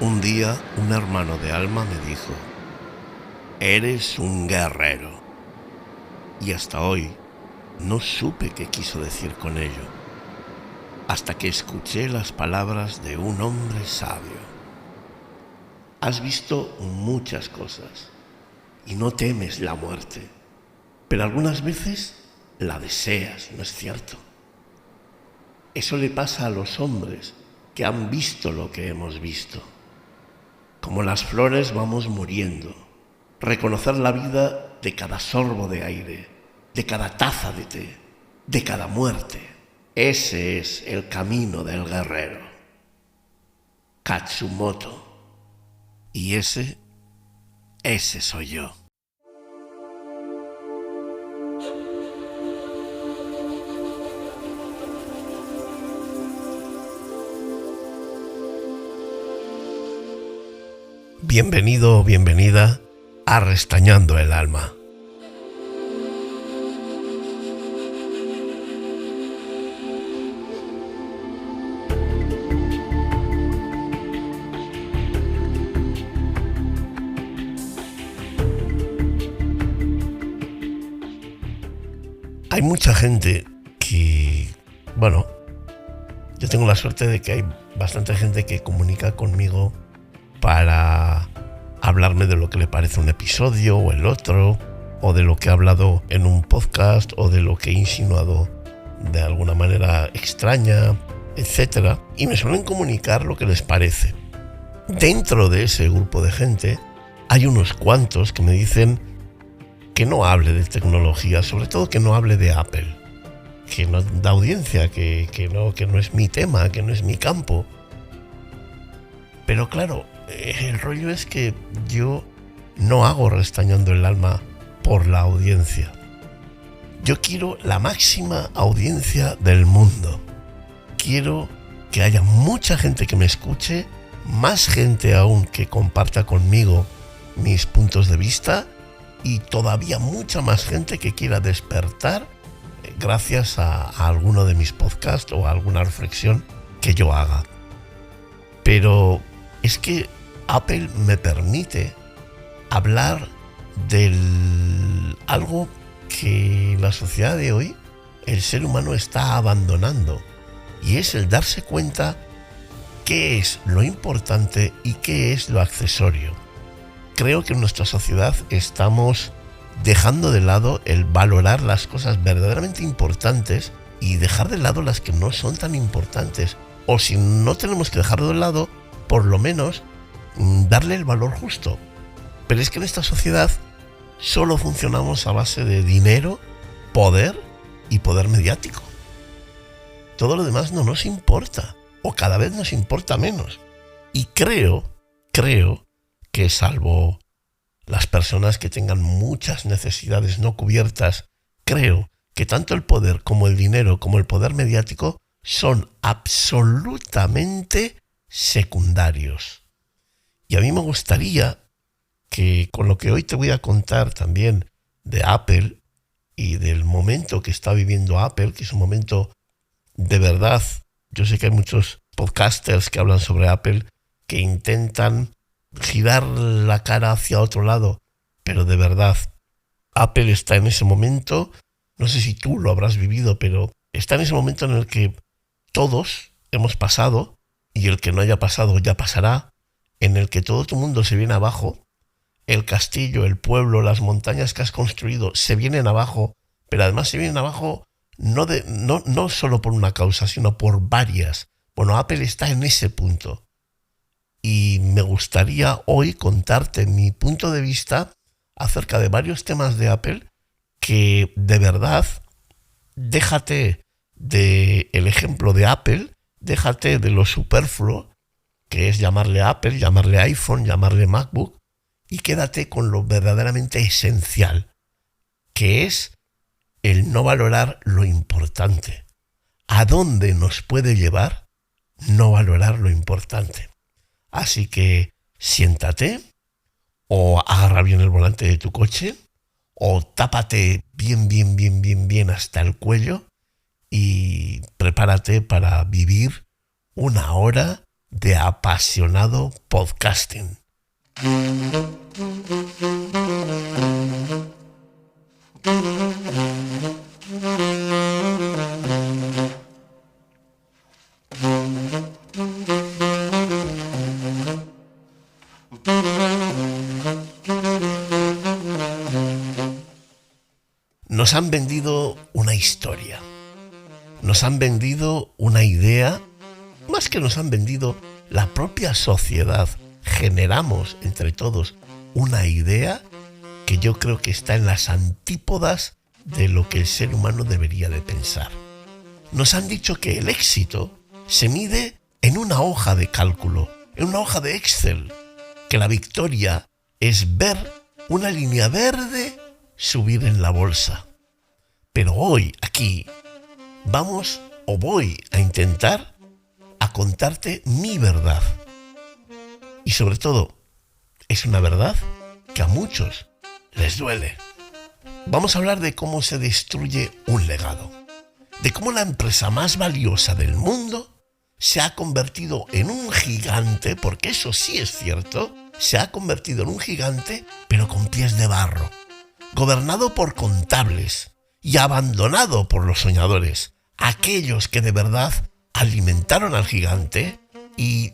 Un día un hermano de alma me dijo: eres un guerrero. Y hasta hoy no supe qué quiso decir con ello, hasta que escuché las palabras de un hombre sabio. Has visto muchas cosas y no temes la muerte, pero algunas veces la deseas, ¿no es cierto? Eso le pasa a los hombres que han visto lo que hemos visto. Como las flores vamos muriendo. Reconocer la vida de cada sorbo de aire, de cada taza de té, de cada muerte. Ese es el camino del guerrero. Katsumoto. Y ese soy yo. Bienvenido o bienvenida a Restañando el Alma. Hay mucha gente que, yo tengo la suerte de que hay bastante gente que comunica conmigo para hablarme de lo que le parece un episodio o el otro, o de lo que he hablado en un podcast, o de lo que he insinuado de alguna manera extraña, etc. Y me suelen comunicar lo que les parece. Dentro de ese grupo de gente hay unos cuantos que me dicen que no hable de tecnología, sobre todo que no hable de Apple, que no da audiencia, que no es mi tema, que no es mi campo. Pero claro, el rollo es que yo no hago Restañando el Alma por la audiencia. Yo quiero la máxima audiencia del mundo. Quiero que haya mucha gente que me escuche, más gente aún que comparta conmigo mis puntos de vista y todavía mucha más gente que quiera despertar gracias a alguno de mis podcasts o a alguna reflexión que yo haga. Pero es que Apple me permite hablar de algo que la sociedad de hoy, el ser humano está abandonando, y es el darse cuenta qué es lo importante y qué es lo accesorio. Creo que en nuestra sociedad estamos dejando de lado el valorar las cosas verdaderamente importantes y dejar de lado las que no son tan importantes. O si no tenemos que dejarlo de lado, por lo menos darle el valor justo. Pero es que en esta sociedad solo funcionamos a base de dinero, poder y poder mediático. Todo lo demás no nos importa, o cada vez nos importa menos. Y creo que salvo las personas que tengan muchas necesidades no cubiertas, creo que tanto el poder como el dinero como el poder mediático son absolutamente secundarios. Y a mí me gustaría que con lo que hoy te voy a contar también de Apple y del momento que está viviendo Apple, que es un momento de verdad. Yo sé que hay muchos podcasters que hablan sobre Apple que intentan girar la cara hacia otro lado, pero de verdad, Apple está en ese momento, no sé si tú lo habrás vivido, pero está en ese momento en el que todos hemos pasado, y el que no haya pasado ya pasará, en el que todo tu mundo se viene abajo, el castillo, el pueblo, las montañas que has construido se vienen abajo, pero además se vienen abajo no solo por una causa, sino por varias. Bueno, Apple está en ese punto. Y me gustaría hoy contarte mi punto de vista acerca de varios temas de Apple que de verdad, déjate del ejemplo de Apple, déjate de lo superfluo que es llamarle Apple, llamarle iPhone, llamarle MacBook, y quédate con lo verdaderamente esencial, que es el no valorar lo importante. ¿A dónde nos puede llevar no valorar lo importante? Así que siéntate, o agarra bien el volante de tu coche, o tápate bien hasta el cuello y prepárate para vivir una hora de apasionado podcasting. Nos han vendido una historia, nos han vendido una idea, más que nos han vendido la propia sociedad. Generamos entre todos una idea que yo creo que está en las antípodas de lo que el ser humano debería de pensar. Nos han dicho que el éxito se mide en una hoja de cálculo, en una hoja de Excel, que la victoria es ver una línea verde subir en la bolsa. Pero hoy, aquí, voy a intentar a contarte mi verdad. Y sobre todo, es una verdad que a muchos les duele. Vamos a hablar de cómo se destruye un legado, de cómo la empresa más valiosa del mundo se ha convertido en un gigante, porque eso sí es cierto, se ha convertido en un gigante, pero con pies de barro, gobernado por contables y abandonado por los soñadores, aquellos que de verdad alimentaron al gigante y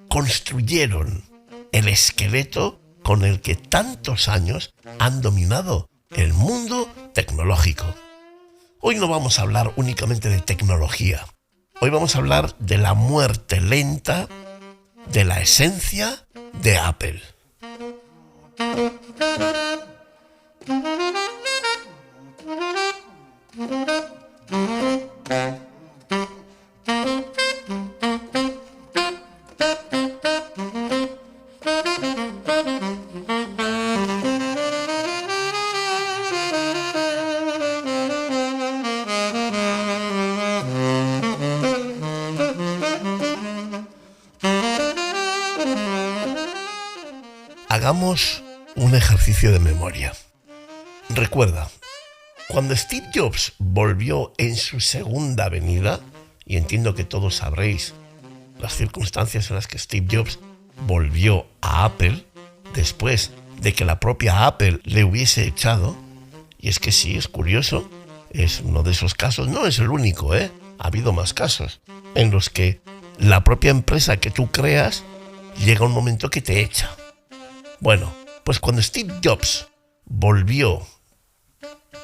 construyeron el esqueleto con el que tantos años han dominado el mundo tecnológico. Hoy no vamos a hablar únicamente de tecnología. Hoy vamos a hablar de la muerte lenta, de la esencia de Apple. Hagamos un ejercicio de memoria. Recuerda, cuando Steve Jobs volvió en su segunda venida, y entiendo que todos sabréis las circunstancias en las que Steve Jobs volvió a Apple después de que la propia Apple le hubiese echado, y es que sí, es curioso, es uno de esos casos, no es el único, ha habido más casos en los que la propia empresa que tú creas llega un momento que te echa. Bueno, pues cuando Steve Jobs volvió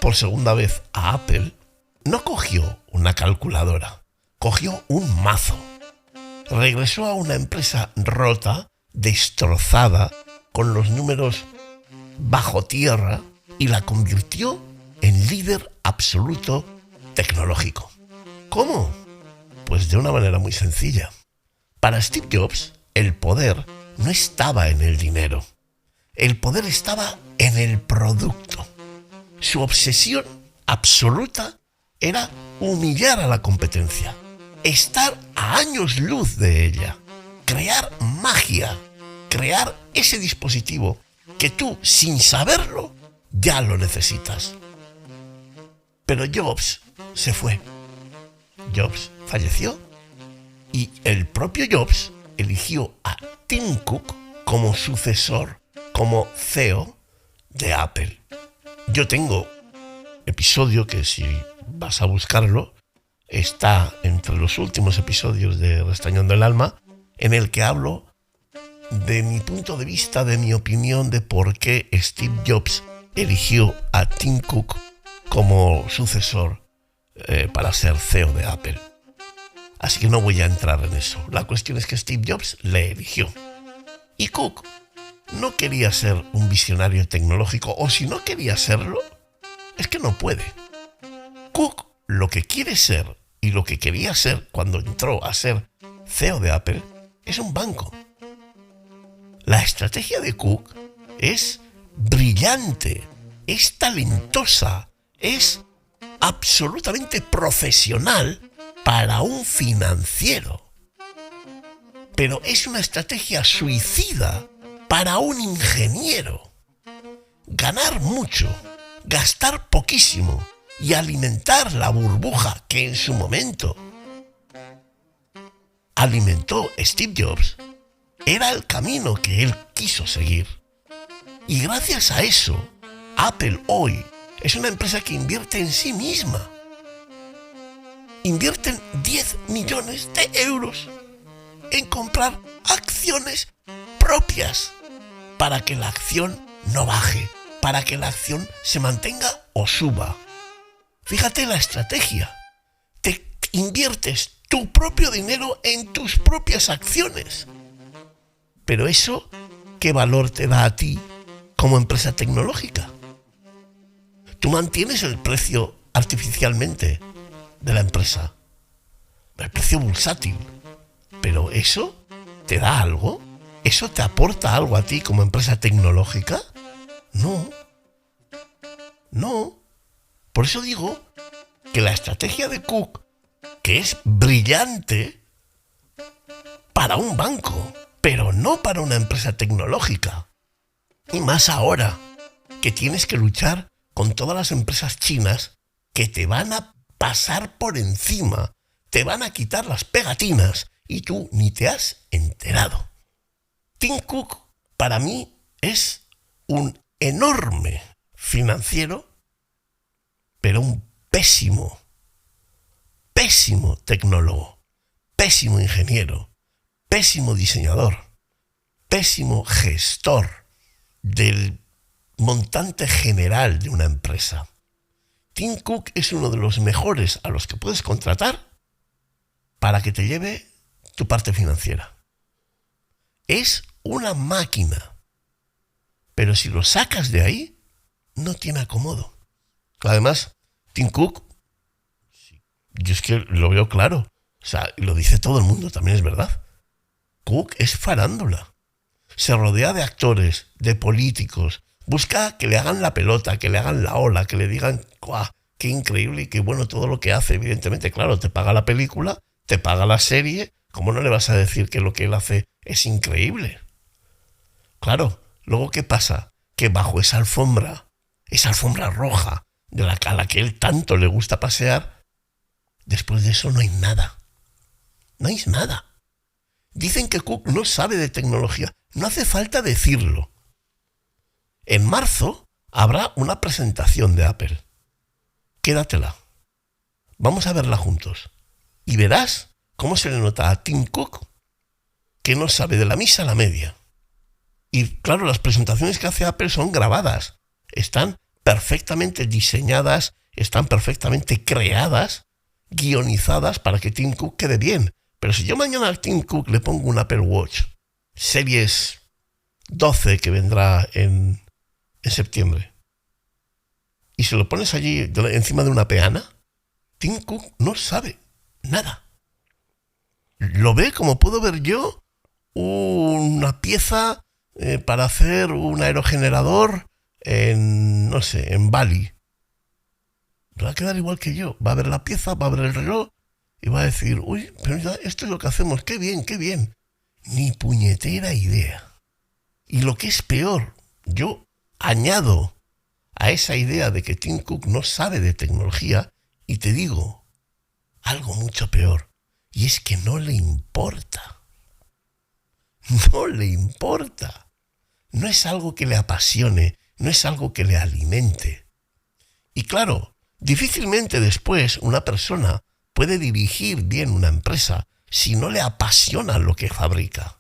por segunda vez a Apple, no cogió una calculadora, cogió un mazo. Regresó a una empresa rota, destrozada, con los números bajo tierra, y la convirtió en líder absoluto tecnológico. ¿Cómo? Pues de una manera muy sencilla. Para Steve Jobs, el poder no estaba en el dinero. El poder estaba en el producto. Su obsesión absoluta era humillar a la competencia, estar a años luz de ella, crear magia, crear ese dispositivo que tú, sin saberlo, ya lo necesitas. Pero Jobs se fue. Jobs falleció y el propio Jobs eligió a Tim Cook como sucesor, como CEO de Apple. Yo tengo episodio que, si vas a buscarlo, está entre los últimos episodios de Restañando el Alma, en el que hablo de mi punto de vista, de mi opinión, de por qué Steve Jobs eligió a Tim Cook como sucesor para ser CEO de Apple. Así que no voy a entrar en eso. La cuestión es que Steve Jobs le eligió. Y Cook no quería ser un visionario tecnológico, o si no quería serlo, es que no puede. Cook lo que quiere ser y lo que quería ser cuando entró a ser CEO de Apple es un banco. La estrategia de Cook es brillante, es talentosa, es absolutamente profesional para un financiero. Pero es una estrategia suicida para un ingeniero. Ganar mucho, gastar poquísimo y alimentar la burbuja que en su momento alimentó Steve Jobs era el camino que él quiso seguir. Y gracias a eso, Apple hoy es una empresa que invierte en sí misma. Invierten 10 millones de euros en comprar acciones propias para que la acción no baje, para que la acción se mantenga o suba. Fíjate la estrategia. Te inviertes tu propio dinero en tus propias acciones. Pero eso, ¿qué valor te da a ti como empresa tecnológica? Tú mantienes el precio artificialmente de la empresa, el precio bursátil. ¿Pero eso te da algo? ¿Eso te aporta algo a ti como empresa tecnológica? No. No. Por eso digo que la estrategia de Cook, que es brillante para un banco, pero no para una empresa tecnológica. Y más ahora, que tienes que luchar con todas las empresas chinas que te van a pasar por encima, te van a quitar las pegatinas y tú ni te has enterado. Tim Cook, para mí, es un enorme financiero, pero un pésimo tecnólogo, pésimo ingeniero, pésimo diseñador, pésimo gestor del montante general de una empresa. Tim Cook es uno de los mejores a los que puedes contratar para que te lleve tu parte financiera. Es una máquina, pero si lo sacas de ahí, no tiene acomodo. Además, Tim Cook, yo es que lo veo claro, o sea, lo dice todo el mundo, también es verdad. Cook es farándula. Se rodea de actores, de políticos, busca que le hagan la pelota, que le hagan la ola, que le digan, ¡guau! Qué increíble y qué bueno todo lo que hace. Evidentemente, claro, te paga la película, te paga la serie, ¿cómo no le vas a decir que lo que él hace es increíble? Claro, luego ¿qué pasa? Que bajo esa alfombra roja de la a la que él tanto le gusta pasear, después de eso no hay nada. No hay nada. Dicen que Cook no sabe de tecnología. No hace falta decirlo. En marzo habrá una presentación de Apple. Quédatela. Vamos a verla juntos. Y verás cómo se le nota a Tim Cook que no sabe de la misa a la media. Y claro, las presentaciones que hace Apple son grabadas. Están perfectamente diseñadas, están perfectamente creadas, guionizadas para que Tim Cook quede bien. Pero si yo mañana a Tim Cook le pongo un Apple Watch Series 12 que vendrá en septiembre y se lo pones allí encima de una peana, Tim Cook no sabe nada. Lo ve como puedo ver yo una pieza para hacer un aerogenerador en, no sé, en Bali. Va a quedar igual que yo. Va a ver la pieza, va a ver el reloj y va a decir, uy, pero ya esto es lo que hacemos, qué bien, qué bien. Ni puñetera idea. Y lo que es peor, yo añado a esa idea de que Tim Cook no sabe de tecnología y te digo algo mucho peor, y es que no le importa. No le importa. No es algo que le apasione, no es algo que le alimente. Y claro, difícilmente después una persona puede dirigir bien una empresa si no le apasiona lo que fabrica.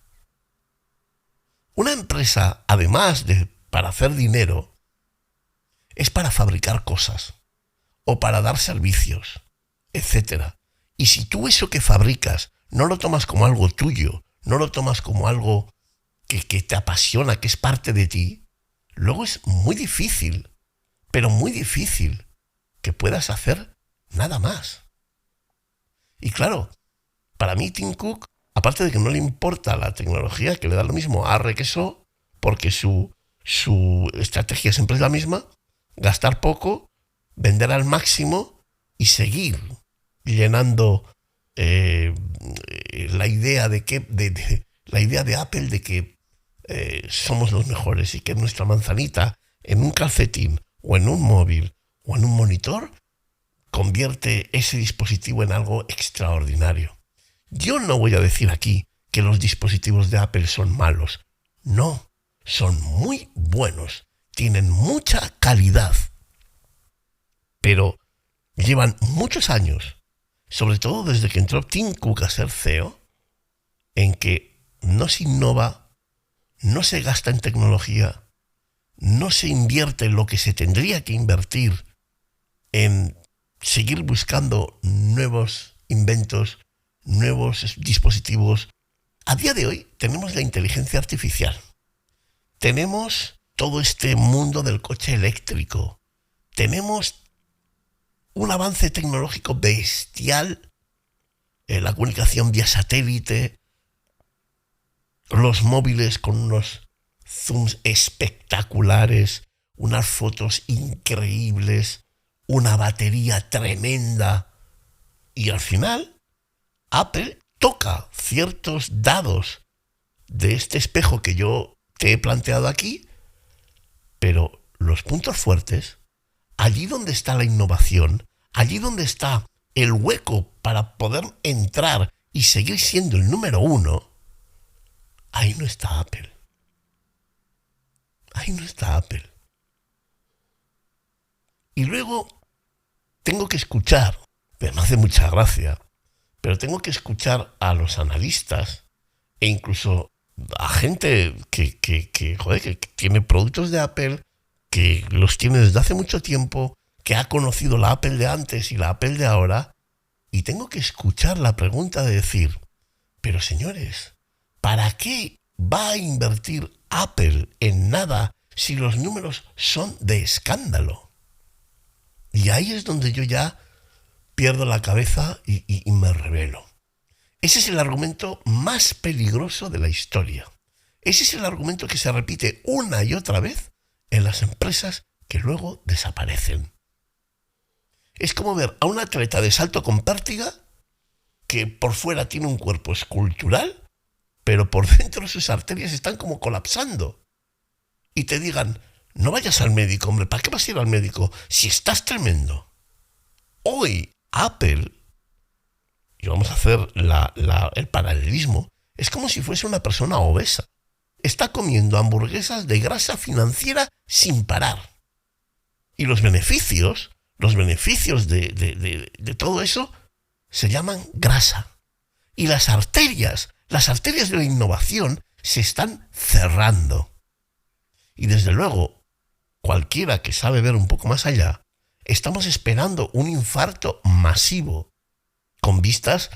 Una empresa, además de para hacer dinero, es para fabricar cosas o para dar servicios, etc. Y si tú eso que fabricas no lo tomas como algo tuyo, no lo tomas como algo que te apasiona, que es parte de ti, luego es muy difícil, pero muy difícil que puedas hacer nada más. Y claro, para mí Tim Cook, aparte de que no le importa la tecnología, que le da lo mismo arre que eso, porque su estrategia siempre es la misma, gastar poco, vender al máximo y seguir llenando la idea la idea de Apple de que somos los mejores y que nuestra manzanita en un calcetín o en un móvil o en un monitor convierte ese dispositivo en algo extraordinario. Yo no voy a decir aquí que los dispositivos de Apple son malos. No, son muy buenos, tienen mucha calidad. Pero llevan muchos años, sobre todo desde que entró Tim Cook a ser CEO, en que no se innova, no se gasta en tecnología, no se invierte lo que se tendría que invertir en seguir buscando nuevos inventos, nuevos dispositivos. A día de hoy tenemos la inteligencia artificial, tenemos todo este mundo del coche eléctrico, tenemos un avance tecnológico bestial, la comunicación vía satélite, los móviles con unos zooms espectaculares, unas fotos increíbles, una batería tremenda. Y al final, Apple toca ciertos dados de este espejo que yo te he planteado aquí, pero los puntos fuertes, allí donde está la innovación, allí donde está el hueco para poder entrar y seguir siendo el número uno, ahí no está Apple. Ahí no está Apple. Y luego tengo que escuchar, me hace mucha gracia, pero tengo que escuchar a los analistas e incluso a gente que tiene productos de Apple, que los tiene desde hace mucho tiempo, que ha conocido la Apple de antes y la Apple de ahora, y tengo que escuchar la pregunta de decir, pero señores, ¿para qué va a invertir Apple en nada si los números son de escándalo? Y ahí es donde yo ya pierdo la cabeza y me rebelo. Ese es el argumento más peligroso de la historia. Ese es el argumento que se repite una y otra vez en las empresas que luego desaparecen. Es como ver a un atleta de salto con pértiga que por fuera tiene un cuerpo escultural, pero por dentro sus arterias están como colapsando. Y te digan, no vayas al médico, hombre, ¿para qué vas a ir al médico si estás tremendo? Hoy Apple, y vamos a hacer el paralelismo, es como si fuese una persona obesa. Está comiendo hamburguesas de grasa financiera sin parar. Y los beneficios de todo eso se llaman grasa. Y las arterias de la innovación se están cerrando. Y desde luego, cualquiera que sabe ver un poco más allá, estamos esperando un infarto masivo con vistas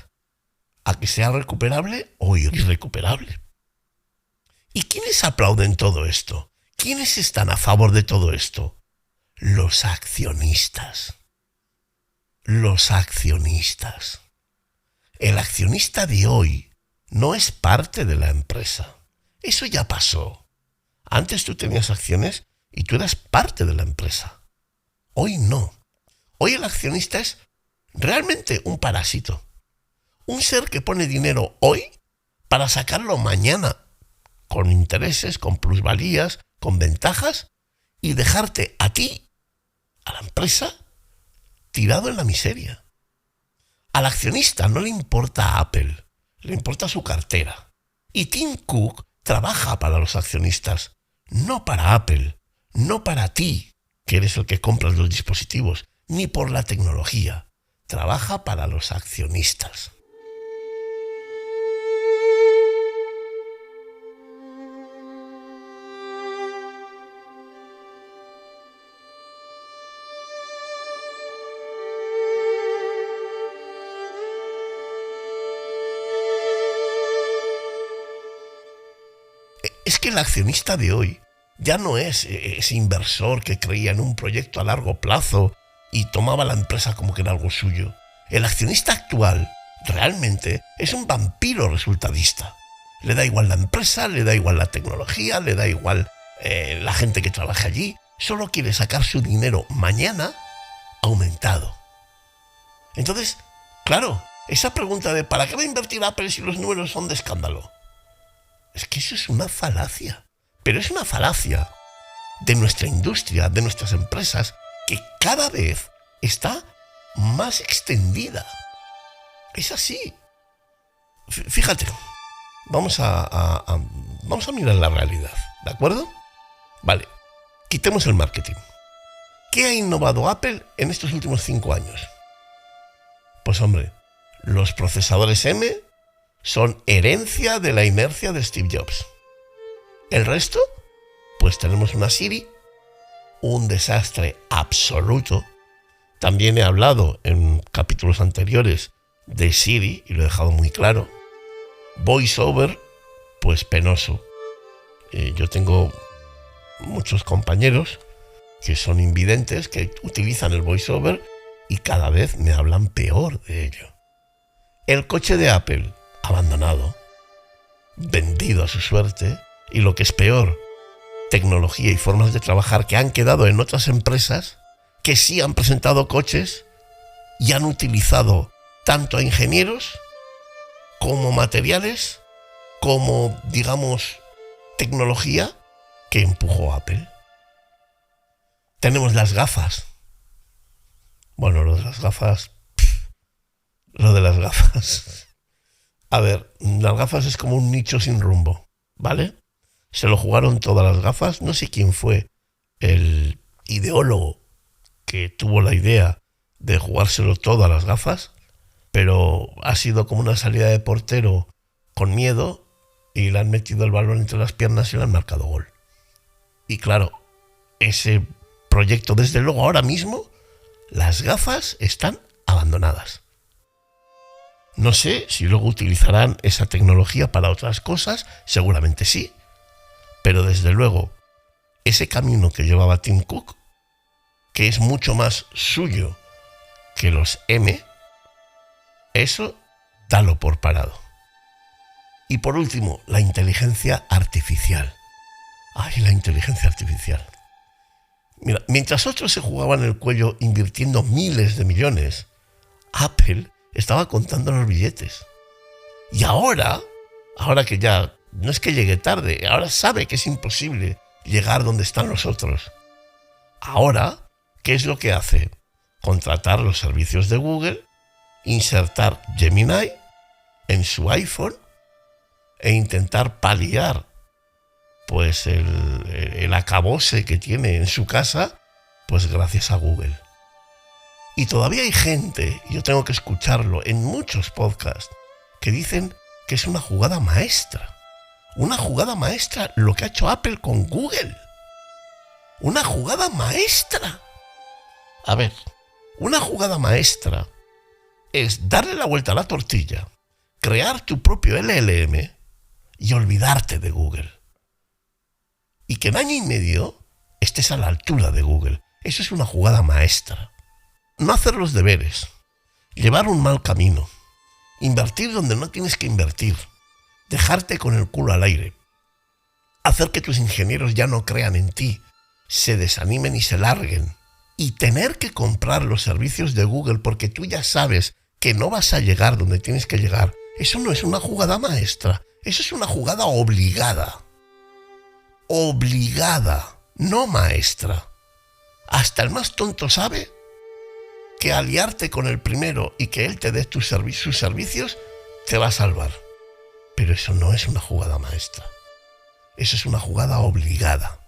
a que sea recuperable o irrecuperable. ¿Y quiénes aplauden todo esto? ¿Quiénes están a favor de todo esto? Los accionistas. Los accionistas. El accionista de hoy no es parte de la empresa. Eso ya pasó. Antes tú tenías acciones y tú eras parte de la empresa. Hoy no. Hoy el accionista es realmente un parásito. Un ser que pone dinero hoy para sacarlo mañana, con intereses, con plusvalías, con ventajas, y dejarte a ti, a la empresa, tirado en la miseria. Al accionista no le importa Apple, le importa su cartera. Y Tim Cook trabaja para los accionistas, no para Apple, no para ti, que eres el que compras los dispositivos, ni por la tecnología. Trabaja para los accionistas. Es que el accionista de hoy ya no es ese inversor que creía en un proyecto a largo plazo y tomaba la empresa como que era algo suyo. El accionista actual realmente es un vampiro resultadista. Le da igual la empresa, le da igual la tecnología, le da igual la gente que trabaja allí. Solo quiere sacar su dinero mañana aumentado. Entonces, claro, esa pregunta de ¿para qué va a invertir Apple si los números son de escándalo? Es que eso es una falacia. Pero es una falacia de nuestra industria, de nuestras empresas, que cada vez está más extendida. Es así. Fíjate, vamos vamos a mirar la realidad, ¿de acuerdo? Vale, quitemos el marketing. ¿Qué ha innovado Apple en estos últimos 5 años? Pues hombre, los procesadores M son herencia de la inercia de Steve Jobs. ¿El resto? Pues tenemos una Siri, un desastre absoluto. También he hablado en capítulos anteriores de Siri y lo he dejado muy claro. VoiceOver, pues penoso. Yo tengo muchos compañeros que son invidentes, que utilizan el VoiceOver y cada vez me hablan peor de ello. El coche de Apple, abandonado, vendido a su suerte, y lo que es peor, tecnología y formas de trabajar que han quedado en otras empresas que sí han presentado coches y han utilizado tanto a ingenieros como materiales, como, digamos, tecnología que empujó Apple. Tenemos las gafas. Bueno, lo de las gafas... A ver, las gafas es como un nicho sin rumbo, ¿vale? Se lo jugaron todas las gafas. No sé quién fue el ideólogo que tuvo la idea de jugárselo todo a las gafas, pero ha sido como una salida de portero con miedo y le han metido el balón entre las piernas y le han marcado gol. Y claro, ese proyecto, desde luego ahora mismo, las gafas están abandonadas. No sé si luego utilizarán esa tecnología para otras cosas, seguramente sí, pero desde luego ese camino que llevaba Tim Cook, que es mucho más suyo que los M, eso dalo por parado. Y por último, la inteligencia artificial. ¡Ay, la inteligencia artificial! Mira, mientras otros se jugaban el cuello invirtiendo miles de millones, Apple estaba contando los billetes. Y ahora que ya no es que llegue tarde, ahora sabe que es imposible llegar donde están los otros. Ahora, ¿qué es lo que hace? Contratar los servicios de Google, insertar Gemini en su iPhone e intentar paliar pues el acabose que tiene en su casa, pues gracias a Google. Y todavía hay gente, y yo tengo que escucharlo en muchos podcasts, que dicen que es una jugada maestra. Una jugada maestra lo que ha hecho Apple con Google. Una jugada maestra. A ver, una jugada maestra es darle la vuelta a la tortilla, crear tu propio LLM y olvidarte de Google. Y que en año y medio estés a la altura de Google. Eso es una jugada maestra. No hacer los deberes, llevar un mal camino, invertir donde no tienes que invertir, dejarte con el culo al aire, hacer que tus ingenieros ya no crean en ti, se desanimen y se larguen, y tener que comprar los servicios de Google porque tú ya sabes que no vas a llegar donde tienes que llegar. Eso no es una jugada maestra, eso es una jugada obligada. Obligada, no maestra. Hasta el más tonto sabe que aliarte con el primero y que él te dé sus servicios te va a salvar. Pero eso no es una jugada maestra. Eso es una jugada obligada.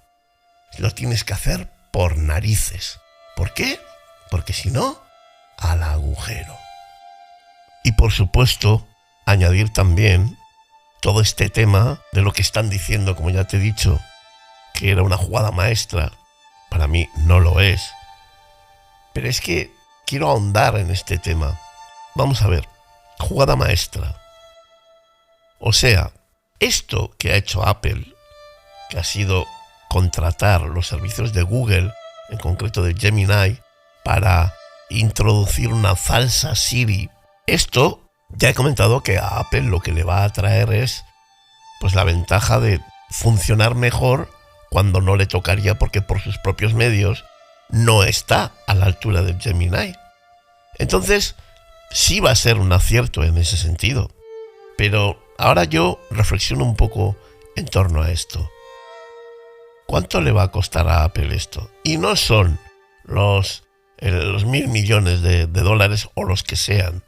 Lo tienes que hacer por narices. ¿Por qué? Porque si no, al agujero. Y por supuesto, añadir también todo este tema de lo que están diciendo, como ya te he dicho, que era una jugada maestra. Para mí no lo es. Pero es que quiero ahondar en este tema. Vamos a ver, jugada maestra. O sea, esto que ha hecho Apple, que ha sido contratar los servicios de Google, en concreto de Gemini, para introducir una falsa Siri. Esto, ya he comentado que a Apple lo que le va a traer es pues la ventaja de funcionar mejor cuando no le tocaría, porque por sus propios medios no está a la altura de Gemini. Entonces, sí va a ser un acierto en ese sentido. Pero ahora yo reflexiono un poco en torno a esto. ¿Cuánto le va a costar a Apple esto? Y no son los 1.000 millones de dólares o los que sean.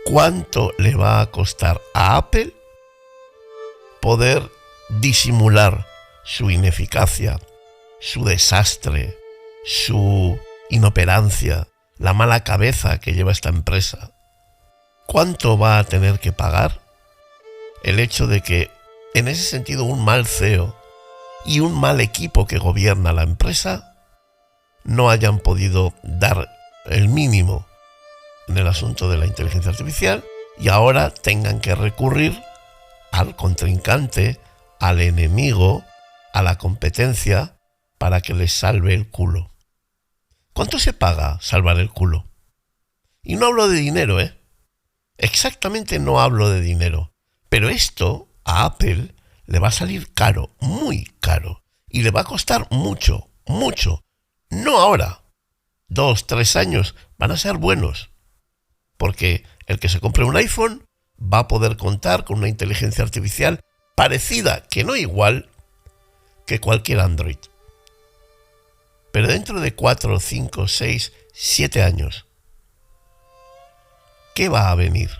¿Cuánto le va a costar a Apple poder disimular su ineficacia, su desastre, su inoperancia, la mala cabeza que lleva esta empresa? ¿Cuánto va a tener que pagar el hecho de que, en ese sentido, un mal CEO y un mal equipo que gobierna la empresa no hayan podido dar el mínimo en el asunto de la inteligencia artificial y ahora tengan que recurrir al contrincante, al enemigo, a la competencia para que les salve el culo? ¿Cuánto se paga salvar el culo? Y no hablo de dinero, Exactamente no hablo de dinero. Pero esto a Apple le va a salir caro, muy caro. Y le va a costar mucho, mucho. No ahora. 2, 3 años van a ser buenos. Porque el que se compre un iPhone va a poder contar con una inteligencia artificial parecida, que no igual, que cualquier Android. Pero dentro de 4, 5, 6, 7 años, ¿qué va a venir?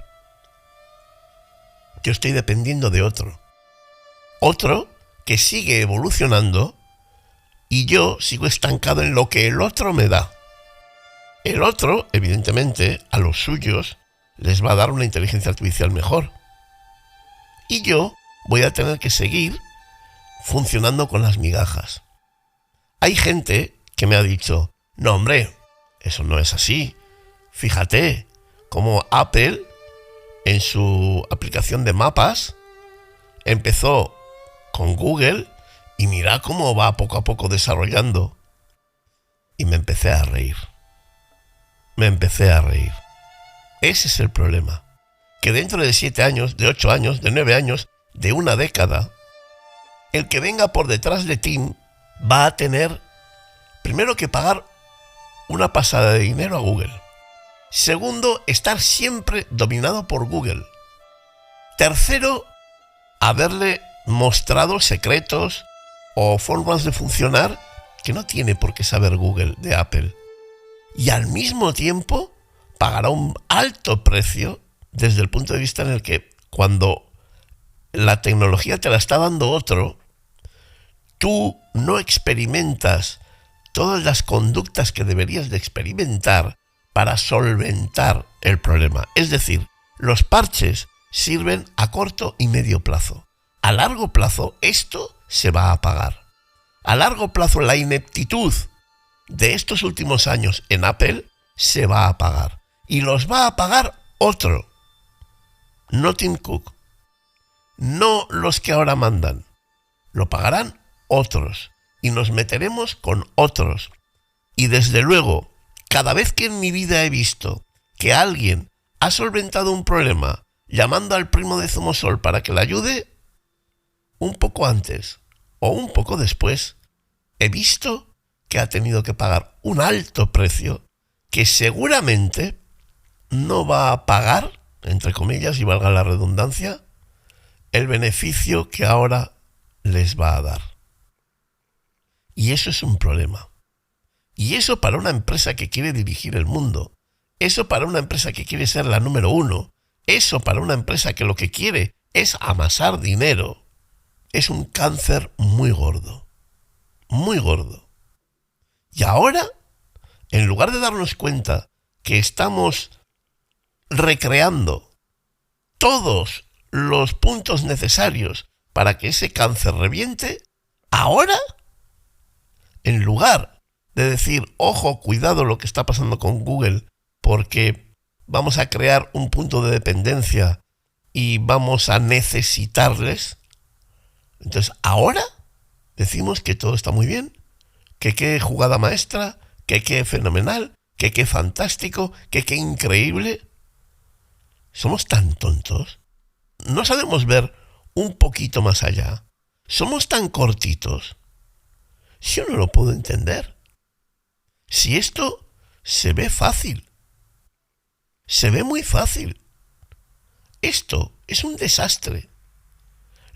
Yo estoy dependiendo de otro. Otro que sigue evolucionando y yo sigo estancado en lo que el otro me da. El otro, evidentemente, a los suyos les va a dar una inteligencia artificial mejor. Y yo voy a tener que seguir funcionando con las migajas. Hay gente que me ha dicho, no hombre, eso no es así. Fíjate cómo Apple, en su aplicación de mapas, empezó con Google y mira cómo va poco a poco desarrollando. Y me empecé a reír. Ese es el problema. Que dentro de 7 años, de 8 años, de 9 años, de una década, el que venga por detrás de Tim va a tener primero que pagar una pasada de dinero a Google. Segundo, estar siempre dominado por Google. Tercero, haberle mostrado secretos o formas de funcionar que no tiene por qué saber Google de Apple. Y al mismo tiempo pagará un alto precio desde el punto de vista en el que cuando la tecnología te la está dando otro, tú no experimentas todas las conductas que deberías de experimentar para solventar el problema. Es decir, los parches sirven a corto y medio plazo. A largo plazo esto se va a pagar. A largo plazo la ineptitud de estos últimos años en Apple se va a pagar. Y los va a pagar otro. No Tim Cook. No los que ahora mandan. Lo pagarán otros. Y nos meteremos con otros. Y desde luego, cada vez que en mi vida he visto que alguien ha solventado un problema llamando al primo de Zumosol para que le ayude, un poco antes o un poco después, he visto que ha tenido que pagar un alto precio que seguramente no va a pagar, entre comillas, y valga la redundancia, el beneficio que ahora les va a dar. Y eso es un problema. Y eso para una empresa que quiere dirigir el mundo, eso para una empresa que quiere ser la número 1, eso para una empresa que lo que quiere es amasar dinero, es un cáncer muy gordo. Muy gordo. Y ahora, en lugar de darnos cuenta que estamos recreando todos los puntos necesarios para que ese cáncer reviente, ahora, en lugar de decir, ojo, cuidado lo que está pasando con Google, porque vamos a crear un punto de dependencia y vamos a necesitarles, entonces ahora decimos que todo está muy bien, que qué jugada maestra, que qué fenomenal, que qué fantástico, que qué increíble. Somos tan tontos. No sabemos ver un poquito más allá. Somos tan cortitos. Yo no lo puedo entender. Si esto se ve fácil. Se ve muy fácil. Esto es un desastre.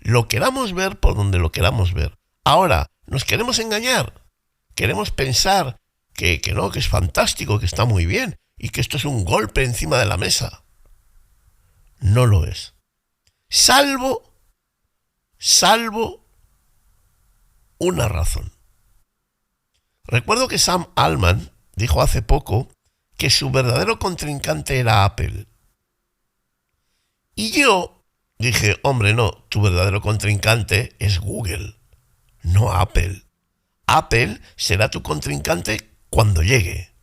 Lo queramos ver por donde lo queramos ver. Ahora, ¿nos queremos engañar? Queremos pensar que no, que es fantástico, que está muy bien y que esto es un golpe encima de la mesa. no lo es. Salvo una razón. Recuerdo que Sam Altman dijo hace poco que su verdadero contrincante era Apple. Y yo dije, hombre, no, tu verdadero contrincante es Google, no Apple. Apple será tu contrincante cuando llegue,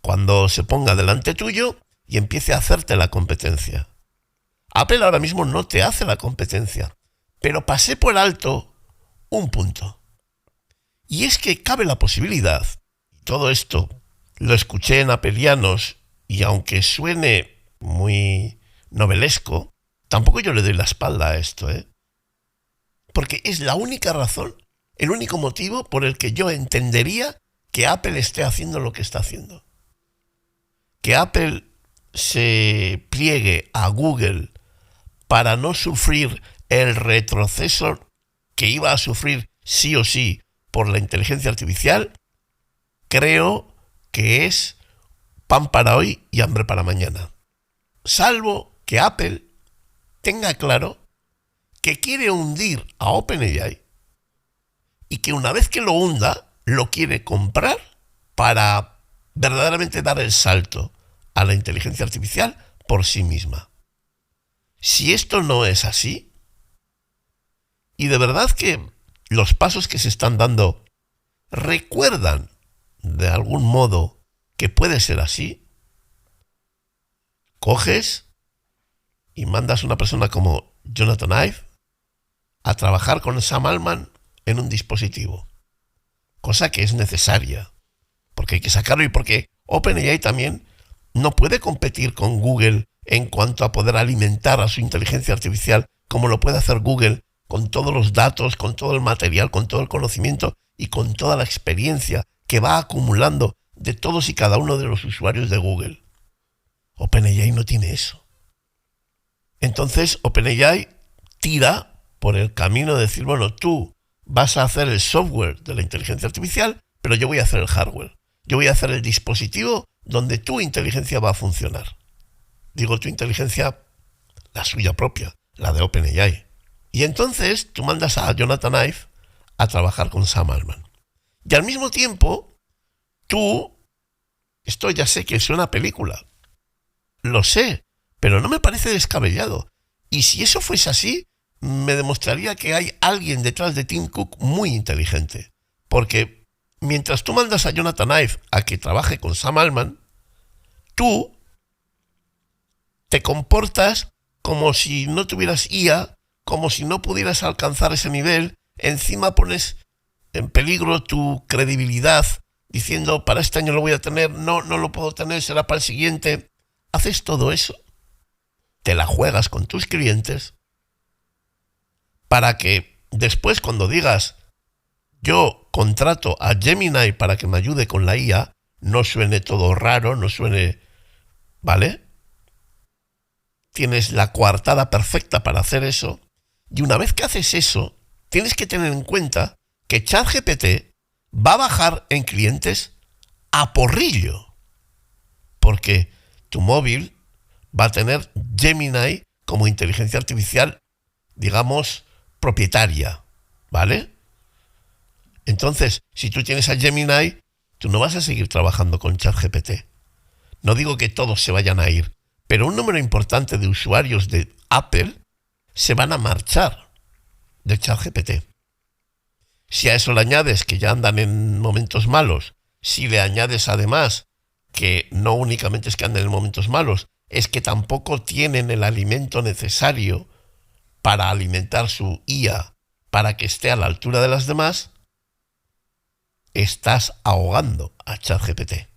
cuando se ponga delante tuyo y empiece a hacerte la competencia. Apple ahora mismo no te hace la competencia, pero pasé por alto un punto. Y es que cabe la posibilidad, todo esto lo escuché en apelianos y aunque suene muy novelesco, tampoco yo le doy la espalda a esto, porque es la única razón, el único motivo por el que yo entendería que Apple esté haciendo lo que está haciendo. Que Apple se pliegue a Google para no sufrir el retroceso que iba a sufrir sí o sí por la inteligencia artificial, creo que es pan para hoy y hambre para mañana. Salvo que Apple tenga claro que quiere hundir a OpenAI y que una vez que lo hunda, lo quiere comprar para verdaderamente dar el salto a la inteligencia artificial por sí misma. Si esto no es así, y de verdad que los pasos que se están dando recuerdan de algún modo que puede ser así, coges y mandas a una persona como Jonathan Ive a trabajar con Sam Altman en un dispositivo, cosa que es necesaria, porque hay que sacarlo y porque OpenAI también no puede competir con Google en cuanto a poder alimentar a su inteligencia artificial como lo puede hacer Google con todos los datos, con todo el material, con todo el conocimiento y con toda la experiencia que va acumulando de todos y cada uno de los usuarios de Google. OpenAI no tiene eso. Entonces OpenAI tira por el camino de decir, bueno, tú vas a hacer el software de la inteligencia artificial, pero yo voy a hacer el hardware. Yo voy a hacer el dispositivo donde tu inteligencia va a funcionar. Digo tu inteligencia, la suya propia, la de OpenAI. Y entonces tú mandas a Jonathan Ive a trabajar con Sam Altman. Y al mismo tiempo, esto ya sé que suena a película, lo sé, pero no me parece descabellado. Y si eso fuese así, me demostraría que hay alguien detrás de Tim Cook muy inteligente. Porque mientras tú mandas a Jonathan Ive a que trabaje con Sam Altman, tú te comportas como si no tuvieras IA, como si no pudieras alcanzar ese nivel, encima pones en peligro tu credibilidad diciendo para este año lo voy a tener, no lo puedo tener, será para el siguiente. Haces todo eso, te la juegas con tus clientes para que después cuando digas yo contrato a Gemini para que me ayude con la IA, no suene todo raro, no suene, ¿vale? Tienes la coartada perfecta para hacer eso. Y una vez que haces eso, tienes que tener en cuenta que ChatGPT va a bajar en clientes a porrillo. Porque tu móvil va a tener Gemini como inteligencia artificial, digamos, propietaria, ¿vale? Entonces, si tú tienes a Gemini, tú no vas a seguir trabajando con ChatGPT. No digo que todos se vayan a ir, pero un número importante de usuarios de Apple se van a marchar de ChatGPT. Si a eso le añades que ya andan en momentos malos, si le añades además que no únicamente es que anden en momentos malos, es que tampoco tienen el alimento necesario para alimentar su IA para que esté a la altura de las demás, estás ahogando a ChatGPT.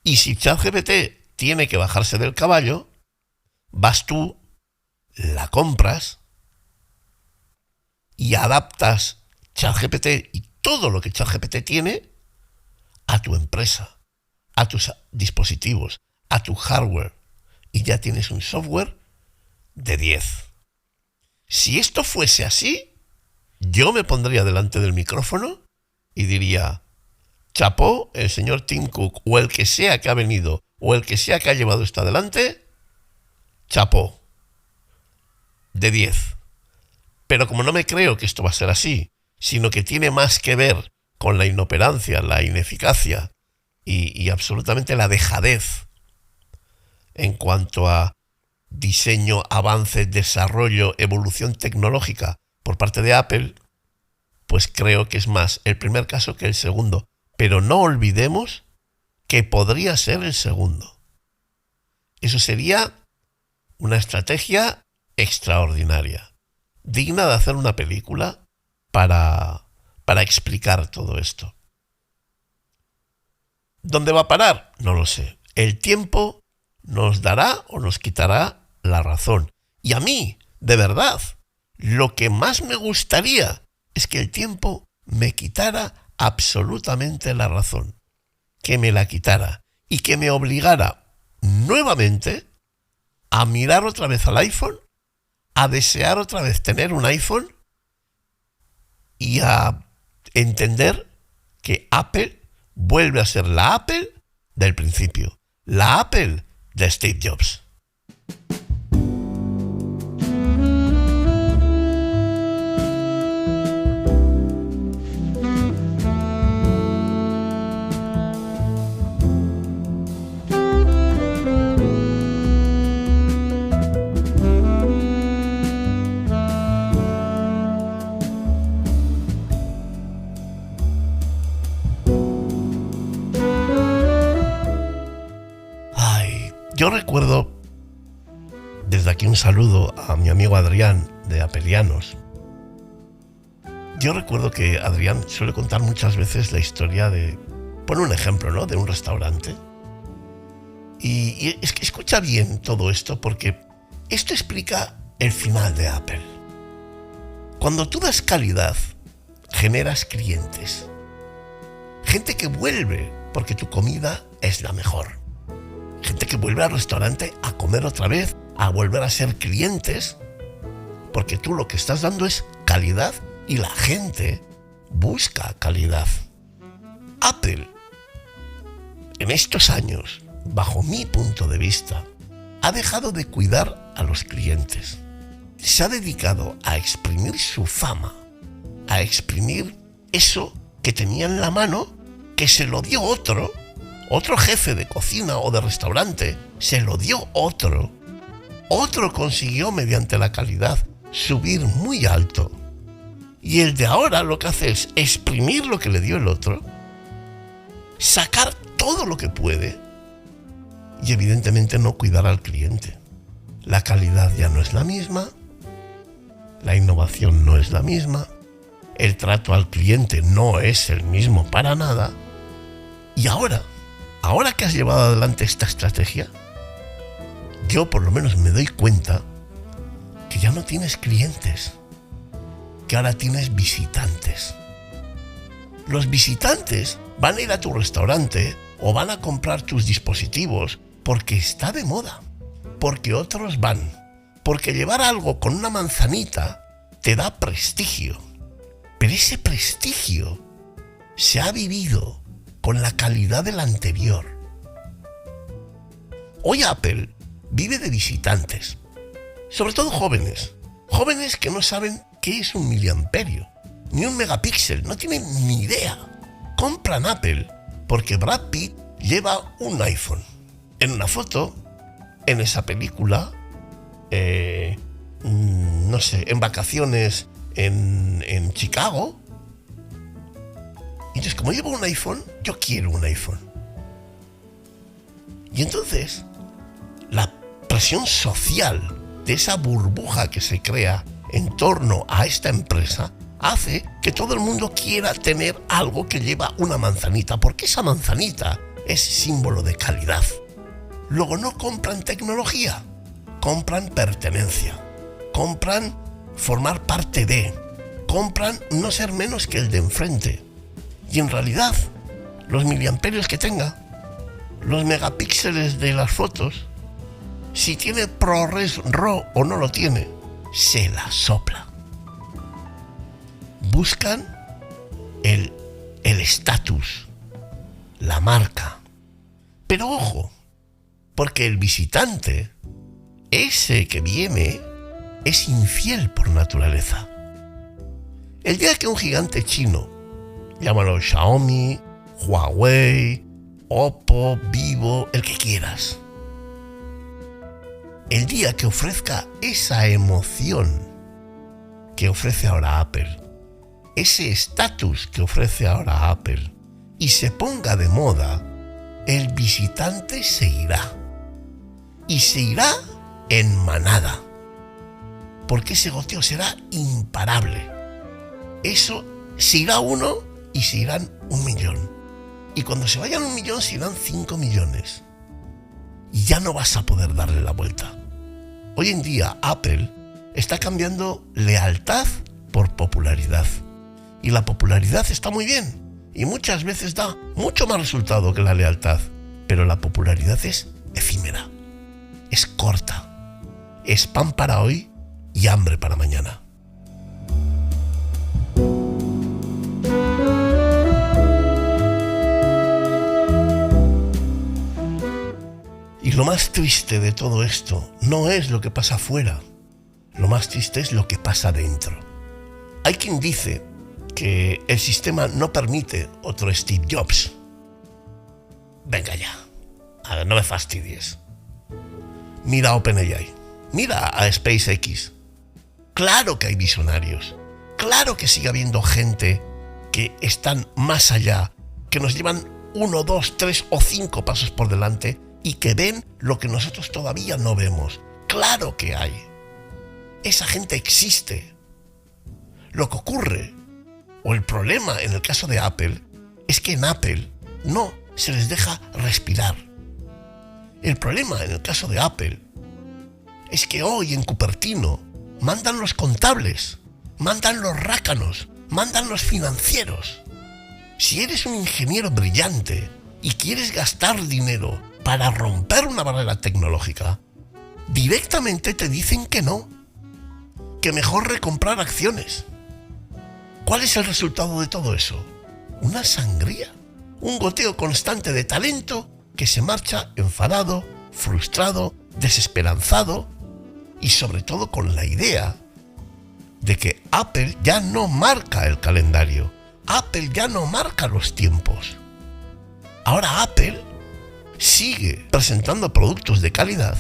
Y si ChatGPT tiene que bajarse del caballo, vas tú, la compras y adaptas ChatGPT y todo lo que ChatGPT tiene a tu empresa, a tus dispositivos, a tu hardware, y ya tienes un software de 10. Si esto fuese así, yo me pondría delante del micrófono y diría, chapó, el señor Tim Cook, o el que sea que ha venido, o el que sea que ha llevado esto adelante, chapó, de 10. Pero como no me creo que esto va a ser así, sino que tiene más que ver con la inoperancia, la ineficacia y absolutamente la dejadez en cuanto a diseño, avance, desarrollo, evolución tecnológica por parte de Apple, pues creo que es más el primer caso que el segundo. Pero no olvidemos que podría ser el segundo. Eso sería una estrategia extraordinaria, digna de hacer una película para explicar todo esto. ¿Dónde va a parar? No lo sé. El tiempo nos dará o nos quitará la razón. Y a mí, de verdad, lo que más me gustaría es que el tiempo me quitara absolutamente la razón. Que me la quitara y que me obligara nuevamente a mirar otra vez al iPhone, a desear otra vez tener un iPhone y a entender que Apple vuelve a ser la Apple del principio, la Apple de Steve Jobs. Yo recuerdo, desde aquí un saludo a mi amigo Adrián de Apelianos. Yo recuerdo que Adrián suele contar muchas veces la historia de, pone un ejemplo, ¿no?, de un restaurante. Y es que escucha bien todo esto porque esto explica el final de Apple. Cuando tú das calidad, generas clientes. Gente que vuelve porque tu comida es la mejor. Gente que vuelve al restaurante a comer otra vez, a volver a ser clientes, porque tú lo que estás dando es calidad y la gente busca calidad. Apple, en estos años, bajo mi punto de vista, ha dejado de cuidar a los clientes. Se ha dedicado a exprimir su fama, a exprimir eso que tenía en la mano, que se lo dio otro jefe de cocina o de restaurante, se lo dio otro consiguió mediante la calidad subir muy alto. Y el de ahora lo que hace es exprimir lo que le dio el otro, sacar todo lo que puede y evidentemente no cuidar al cliente. La calidad ya no es la misma, la innovación no es la misma, el trato al cliente no es el mismo para nada. Y ahora que has llevado adelante esta estrategia, yo por lo menos me doy cuenta que ya no tienes clientes, que ahora tienes visitantes. Los visitantes van a ir a tu restaurante o van a comprar tus dispositivos porque está de moda, porque otros van, porque llevar algo con una manzanita te da prestigio. Pero ese prestigio se ha vivido con la calidad del anterior. Hoy Apple vive de visitantes, sobre todo jóvenes que no saben qué es un miliamperio, ni un megapíxel, no tienen ni idea. Compran Apple porque Brad Pitt lleva un iPhone en una foto, en esa película, no sé, en vacaciones en Chicago. Y entonces, como llevo un iPhone, yo quiero un iPhone. Y entonces, la presión social de esa burbuja que se crea en torno a esta empresa hace que todo el mundo quiera tener algo que lleva una manzanita, porque esa manzanita es símbolo de calidad. Luego no compran tecnología, compran pertenencia, compran formar parte de, compran no ser menos que el de enfrente. Y en realidad, los miliamperios que tenga, los megapíxeles de las fotos, si tiene ProRes RAW o no lo tiene, se la sopla. Buscan el estatus, la marca. Pero ojo, porque el visitante ese que viene es infiel por naturaleza. El día que un gigante chino, llámalo Xiaomi, Huawei, Oppo, Vivo, el que quieras, el día que ofrezca esa emoción que ofrece ahora Apple, ese estatus que ofrece ahora Apple, y se ponga de moda, el visitante se irá. Y se irá en manada. Porque ese goteo será imparable. Eso se irá uno y se irán 1 millón. Y cuando se vayan 1 millón se irán 5 millones. Y ya no vas a poder darle la vuelta. Hoy en día Apple está cambiando lealtad por popularidad. Y la popularidad está muy bien. Y muchas veces da mucho más resultado que la lealtad. Pero la popularidad es efímera. Es corta. Es pan para hoy y hambre para mañana. Y lo más triste de todo esto no es lo que pasa afuera. Lo más triste es lo que pasa dentro. Hay quien dice que el sistema no permite otro Steve Jobs. Venga ya. A ver, no me fastidies. Mira a OpenAI. Mira a SpaceX. Claro que hay visionarios. Claro que sigue habiendo gente que están más allá, que nos llevan 1, 2, 3 o 5 pasos por delante y que ven lo que nosotros todavía no vemos. Claro que hay. Esa gente existe. Lo que ocurre, o el problema en el caso de Apple, es que en Apple no se les deja respirar. El problema en el caso de Apple es que hoy en Cupertino mandan los contables, mandan los rácanos, mandan los financieros. Si eres un ingeniero brillante y quieres gastar dinero para romper una barrera tecnológica, directamente te dicen que no, que mejor recomprar acciones. ¿Cuál es el resultado de todo eso? Una sangría, un goteo constante de talento que se marcha enfadado, frustrado, desesperanzado y sobre todo con la idea de que Apple ya no marca el calendario, Apple ya no marca los tiempos. Ahora Apple sigue presentando productos de calidad,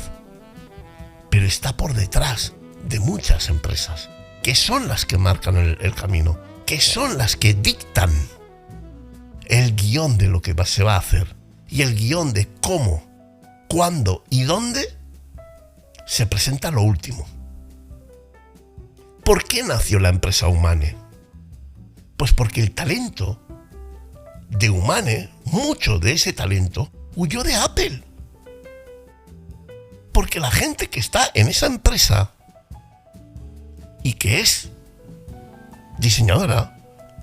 pero está por detrás de muchas empresas, que son las que marcan el camino, que son las que dictan el guión de lo que se va a hacer y el guión de cómo, cuándo y dónde se presenta lo último. ¿Por qué nació la empresa Humane? Pues porque el talento de Humane, mucho de ese talento, huyó de Apple. Porque la gente que está en esa empresa y que es diseñadora,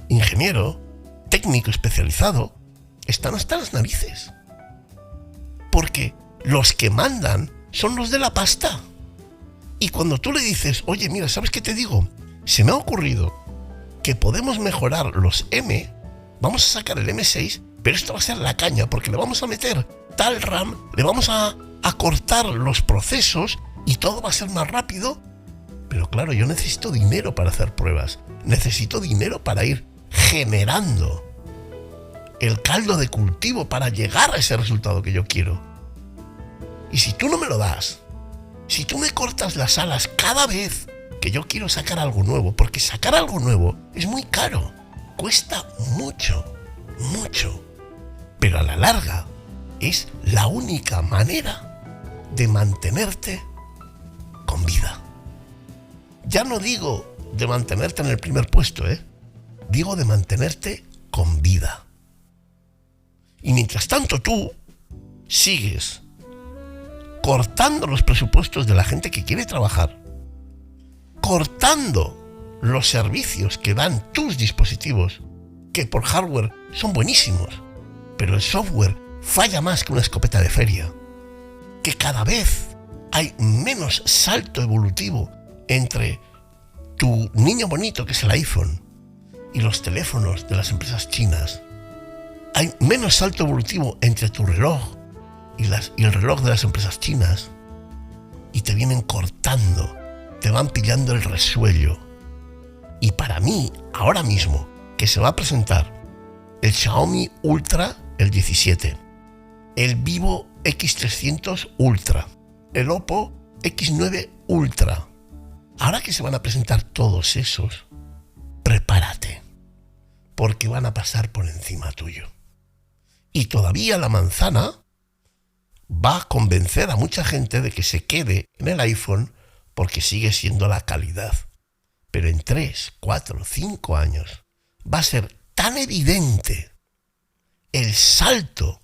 ingeniero, técnico especializado, están hasta las narices. Porque los que mandan son los de la pasta. Y cuando tú le dices, oye, mira, ¿sabes qué te digo? Se me ha ocurrido que podemos mejorar los M, vamos a sacar el M6, pero esto va a ser la caña, porque le vamos a meter tal RAM, le vamos a cortar los procesos y todo va a ser más rápido. Pero claro, yo necesito dinero para hacer pruebas, necesito dinero para ir generando el caldo de cultivo para llegar a ese resultado que yo quiero. Y si tú no me lo das, si tú me cortas las alas cada vez que yo quiero sacar algo nuevo, porque sacar algo nuevo es muy caro, cuesta mucho, mucho, pero a la larga es la única manera de mantenerte con vida. Ya no digo de mantenerte en el primer puesto, digo de mantenerte con vida. Y mientras tanto tú sigues cortando los presupuestos de la gente que quiere trabajar, cortando los servicios que dan tus dispositivos, que por hardware son buenísimos, pero el software falla más que una escopeta de feria, que cada vez hay menos salto evolutivo entre tu niño bonito, que es el iPhone, y los teléfonos de las empresas chinas. Hay menos salto evolutivo entre tu reloj y el reloj de las empresas chinas. y te vienen cortando, te van pillando el resuello. Y para mí, ahora mismo, que se va a presentar el Xiaomi Ultra, el 17, el Vivo X300 Ultra, el Oppo X9 Ultra. Ahora que se van a presentar todos esos, prepárate, porque van a pasar por encima tuyo. Y todavía la manzana va a convencer a mucha gente de que se quede en el iPhone porque sigue siendo la calidad. Pero en 3, 4, 5 años va a ser tan evidente el salto,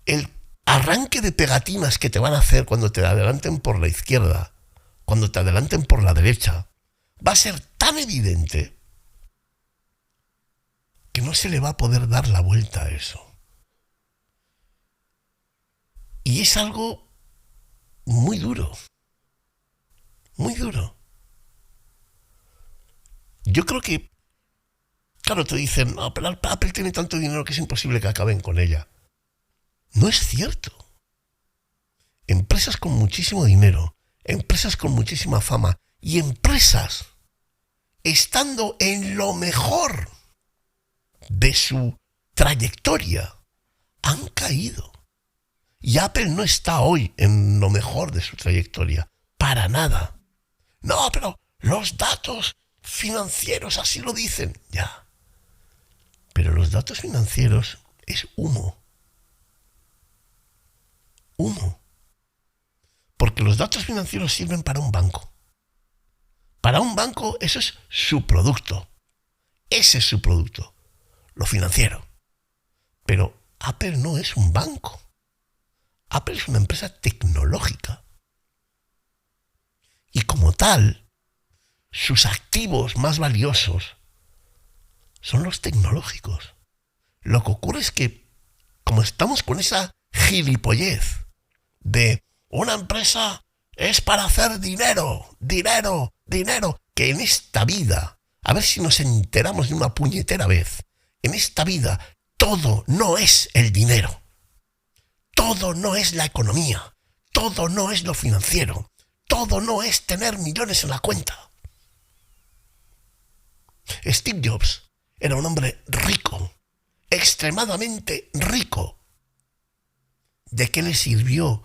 el arranque de pegatinas que te van a hacer cuando te adelanten por la izquierda, cuando te adelanten por la derecha, va a ser tan evidente que no se le va a poder dar la vuelta a eso. Y es algo muy duro. Muy duro. Yo creo que, claro, te dicen, no, pero Apple tiene tanto dinero que es imposible que acaben con ella. No es cierto. Empresas con muchísimo dinero, empresas con muchísima fama y empresas estando en lo mejor de su trayectoria han caído. Y Apple no está hoy en lo mejor de su trayectoria. Para nada. No, pero los datos financieros así lo dicen. Ya. Pero los datos financieros es humo. Humo. Porque los datos financieros sirven para un banco. Para un banco eso es su producto. Ese es su producto. Lo financiero. Pero Apple no es un banco. Apple es una empresa tecnológica. Y como tal, sus activos más valiosos son los tecnológicos. Lo que ocurre es que, como estamos con esa gilipollez de una empresa es para hacer dinero, dinero, dinero, que en esta vida, a ver si nos enteramos de una puñetera vez, en esta vida todo no es el dinero. Todo no es la economía, todo no es lo financiero, todo no es tener millones en la cuenta. Steve Jobs era un hombre rico, extremadamente rico. ¿De qué le sirvió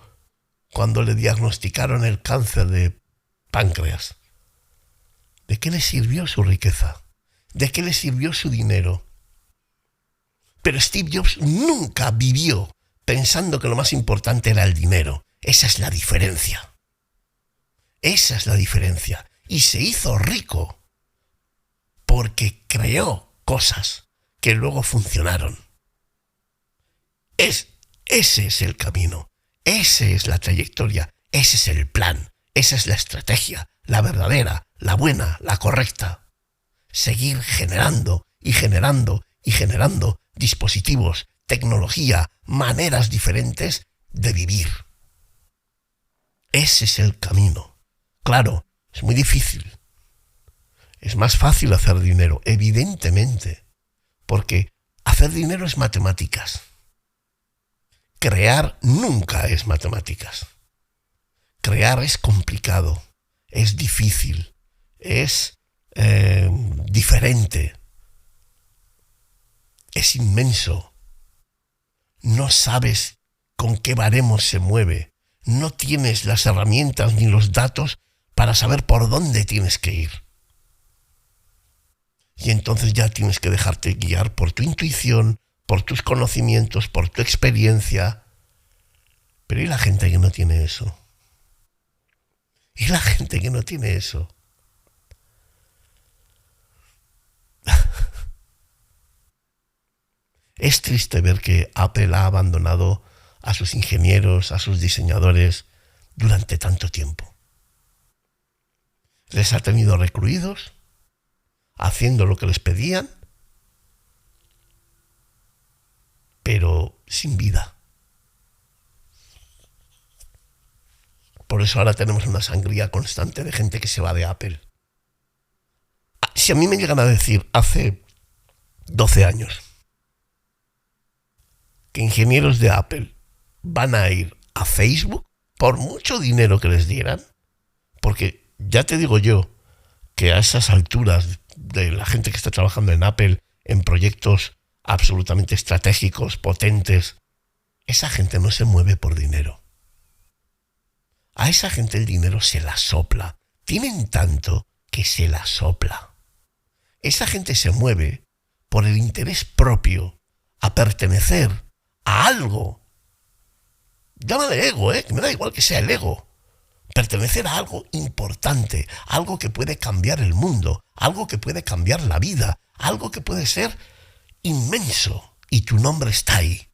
cuando le diagnosticaron el cáncer de páncreas? ¿De qué le sirvió su riqueza? ¿De qué le sirvió su dinero? Pero Steve Jobs nunca vivió pensando que lo más importante era el dinero. Esa es la diferencia. Esa es la diferencia. Y se hizo rico porque creó cosas que luego funcionaron. Ese es el camino. Esa es la trayectoria. Ese es el plan. Esa es la estrategia. La verdadera, la buena, la correcta. Seguir generando y generando y generando dispositivos, tecnología, maneras diferentes de vivir. Ese es el camino. Claro, es muy difícil. Es más fácil hacer dinero, evidentemente, porque hacer dinero es matemáticas. Crear nunca es matemáticas. Crear es complicado, es difícil, es diferente, es inmenso. No sabes con qué baremos se mueve. No tienes las herramientas ni los datos para saber por dónde tienes que ir. Y entonces ya tienes que dejarte guiar por tu intuición, por tus conocimientos, por tu experiencia. Pero ¿y la gente que no tiene eso? ¿Y la gente que no tiene eso? Es triste ver que Apple ha abandonado a sus ingenieros, a sus diseñadores durante tanto tiempo. Les ha tenido recluidos, haciendo lo que les pedían, pero sin vida. Por eso ahora tenemos una sangría constante de gente que se va de Apple. Si a mí me llegan a decir hace 12 años que ingenieros de Apple van a ir a Facebook, por mucho dinero que les dieran, Porque ya te digo yo que a esas alturas de la gente que está trabajando en Apple, en proyectos absolutamente estratégicos, potentes, esa gente no se mueve por dinero. A esa gente el dinero se la sopla. Tienen tanto que se la sopla. Esa gente se mueve por el interés propio a pertenecer a algo. Llámale ego, que me da igual que sea el ego. Pertenecer a algo importante, algo que puede cambiar el mundo, algo que puede cambiar la vida, algo que puede ser inmenso y tu nombre está ahí.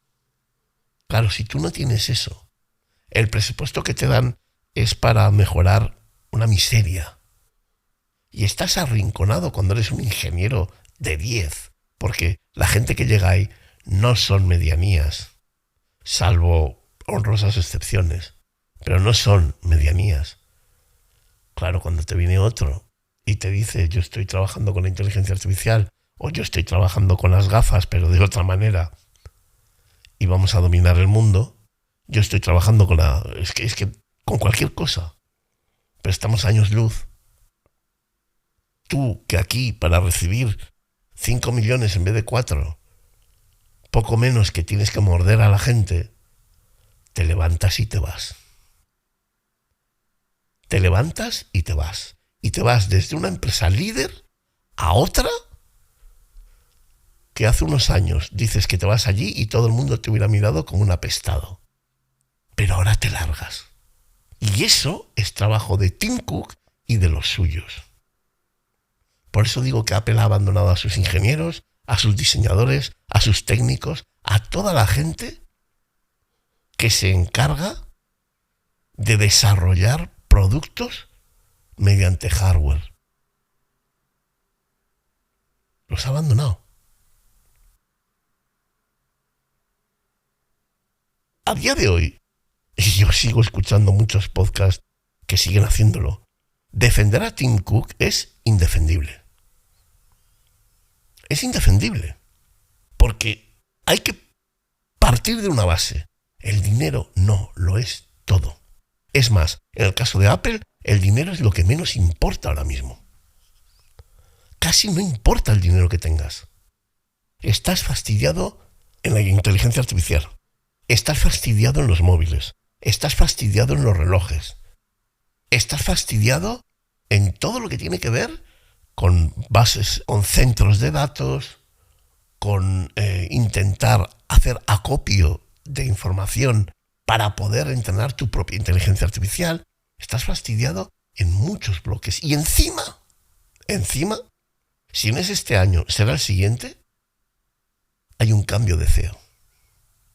Claro, si tú no tienes eso, el presupuesto que te dan es para mejorar una miseria. Y estás arrinconado cuando eres un ingeniero de 10, porque la gente que llega ahí no son medianías, salvo honrosas excepciones, pero no son medianías. Claro, cuando te viene otro y te dice yo estoy trabajando con la inteligencia artificial o yo estoy trabajando con las gafas, pero de otra manera, y vamos a dominar el mundo, yo estoy trabajando con es que con cualquier cosa, pero estamos años luz. Tú, que aquí, para recibir 5 millones en vez de 4, poco menos que tienes que morder a la gente, te levantas y te vas. Te levantas y te vas. Y te vas desde una empresa líder a otra que hace unos años dices que te vas allí y todo el mundo te hubiera mirado como un apestado. Pero ahora te largas. Y eso es trabajo de Tim Cook y de los suyos. Por eso digo que Apple ha abandonado a sus ingenieros, a sus diseñadores, a sus técnicos, a toda la gente que se encarga de desarrollar productos mediante hardware. Los ha abandonado. A día de hoy, y yo sigo escuchando muchos podcasts que siguen haciéndolo, defender a Tim Cook es indefendible. Es indefendible. Porque hay que partir de una base. El dinero no lo es todo. Es más, en el caso de Apple, el dinero es lo que menos importa ahora mismo. Casi no importa el dinero que tengas. Estás fastidiado en la inteligencia artificial. Estás fastidiado en los móviles. Estás fastidiado en los relojes. Estás fastidiado en todo lo que tiene que ver con bases, con centros de datos, con intentar hacer acopio de información para poder entrenar tu propia inteligencia artificial. Estás fastidiado en muchos bloques. Y encima, si no es este año, será el siguiente, hay un cambio de CEO.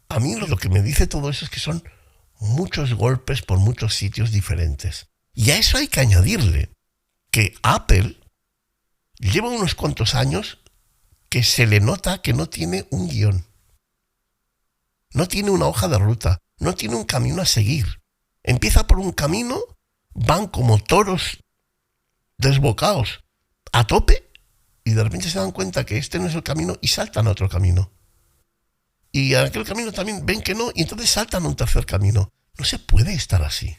A mí lo que me dice todo eso es que son muchos golpes por muchos sitios diferentes. Y a eso hay que añadirle que Apple lleva unos cuantos años que se le nota que no tiene un guión. No tiene una hoja de ruta, no tiene un camino a seguir. Empieza por un camino, van como toros desbocados a tope y de repente se dan cuenta que este no es el camino y saltan a otro camino. Y en aquel camino también ven que no y entonces saltan a un tercer camino. No se puede estar así.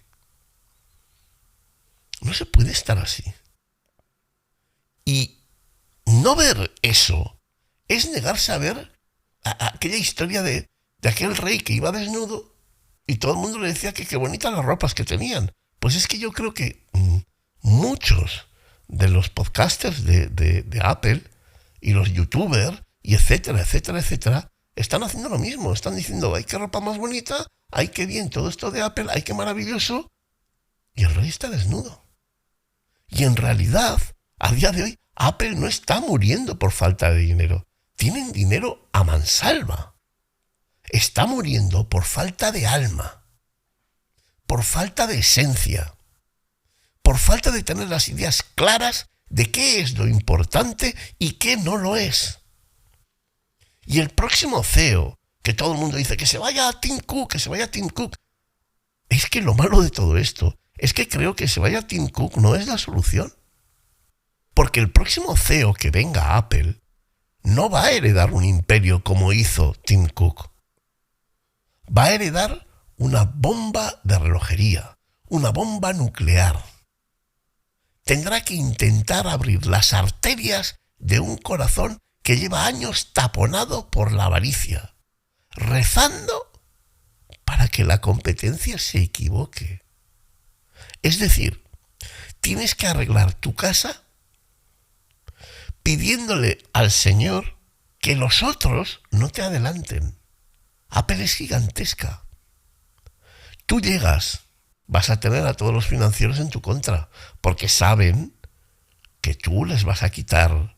No se puede estar así. Y no ver eso es negarse a ver aquella historia de aquel rey que iba desnudo y todo el mundo le decía que qué bonitas las ropas que tenían. Pues es que yo creo que muchos de los podcasters de Apple y los youtubers y etcétera, están haciendo lo mismo. Están diciendo, ay, qué ropa más bonita, ay, qué bien todo esto de Apple, ay, qué maravilloso. Y el rey está desnudo. Y en realidad, a día de hoy, Apple no está muriendo por falta de dinero. Tienen dinero a mansalva. Está muriendo por falta de alma, por falta de esencia, por falta de tener las ideas claras de qué es lo importante y qué no lo es. Y el próximo CEO, que todo el mundo dice que se vaya a Tim Cook, es que lo malo de todo esto es que creo que se vaya a Tim Cook no es la solución. Porque el próximo CEO que venga a Apple no va a heredar un imperio como hizo Tim Cook. Va a heredar una bomba de relojería, una bomba nuclear. tendrá que intentar abrir las arterias de un corazón que lleva años taponado por la avaricia, rezando para que la competencia se equivoque. Es decir, tienes que arreglar tu casa pidiéndole al Señor que los otros no te adelanten. Apple es gigantesca. Tú llegas, vas a tener a todos los financieros en tu contra, porque saben que tú les vas a quitar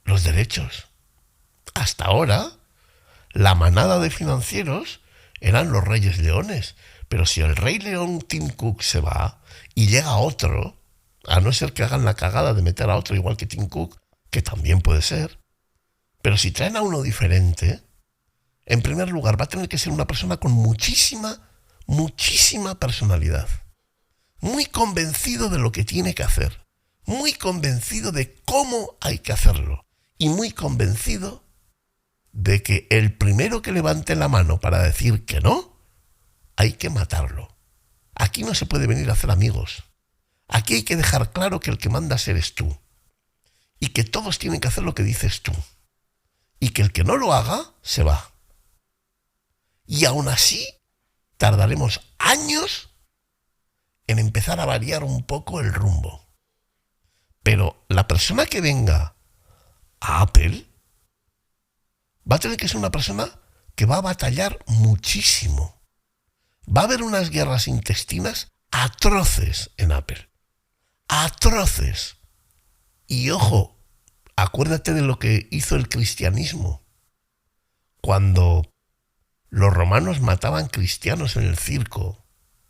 los derechos. Hasta ahora, la manada de financieros eran los reyes leones, pero si el rey león Tim Cook se va y llega otro, a no ser que hagan la cagada de meter a otro igual que Tim Cook, que también puede ser, pero si traen a uno diferente, en primer lugar va a tener que ser una persona con muchísima personalidad, muy convencido de lo que tiene que hacer, muy convencido de cómo hay que hacerlo y muy convencido de que el primero que levante la mano para decir que no, hay que matarlo. Aquí no se puede venir a hacer amigos. Aquí hay que dejar claro que el que mandas eres tú y que todos tienen que hacer lo que dices tú y que el que no lo haga se va. Y aún así tardaremos años en empezar a variar un poco el rumbo. Pero la persona que venga a Apple va a tener que ser una persona que va a batallar muchísimo. Va a haber unas guerras intestinas atroces en Apple. Atroces. Y ojo, acuérdate de lo que hizo el cristianismo. Cuando los romanos mataban cristianos en el circo,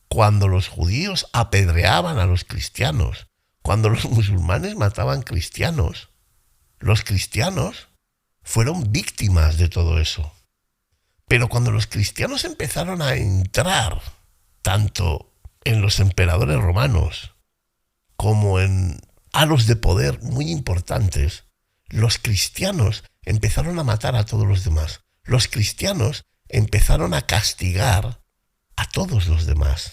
cuando los judíos apedreaban a los cristianos, cuando los musulmanes mataban cristianos, los cristianos fueron víctimas de todo eso. Pero cuando los cristianos empezaron a entrar tanto en los emperadores romanos como en halos de poder muy importantes, los cristianos empezaron a matar a todos los demás. Los cristianos empezaron a castigar a todos los demás.